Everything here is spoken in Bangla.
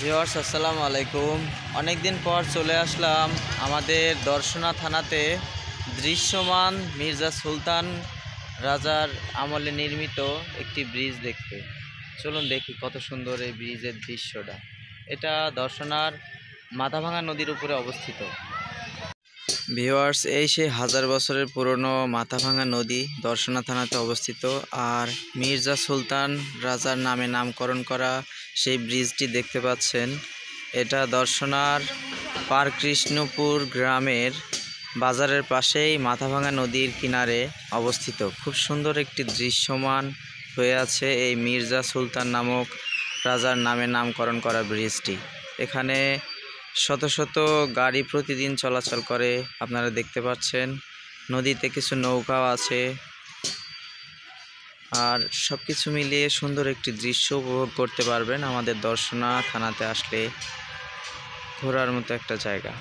ভিউয়ার্স আসসালামু আলাইকুম। অনেক দিন পর চলে আসলাম আমাদের দর্শনা থানাতে দৃশ্যমান মির্জা সুলতান রাজার আমলে নির্মিত একটি ব্রিজ দেখতে। চলুন দেখি কত সুন্দর এই ব্রিজের দৃশ্যটা। এটা দর্শনার মাথাভাঙা নদীর উপরে অবস্থিত। ভিউয়ার্স, এই সেই হাজার বছরের পুরনো মাথাভাঙা নদী দর্শনা থানাতে অবস্থিত। আর মির্জা সুলতান রাজার নামে নামকরণ করা সেই ব্রিজটি দেখতে পাচ্ছেন। এটা দর্শনার পারকৃষ্ণপুর গ্রামের বাজারের পাশেই মাথাভাঙা নদীর কিনারে অবস্থিত। খুব সুন্দর একটি দৃশ্যমান হয়ে আছে এই মির্জা সুলতান নামক রাজার নামে নামকরণ করা ব্রিজটি। এখানে শত শত গাড়ি প্রতিদিন চলাচল করে, আপনারা দেখতে পাচ্ছেন। নদীতে কিছু নৌকাও আছে। আর সব কিছু মিলিয়ে সুন্দর একটি দৃশ্য উপভোগ করতে পারবেন আমাদের দর্শনা থানাতে আসলে। ঘোরার মতো একটা জায়গা।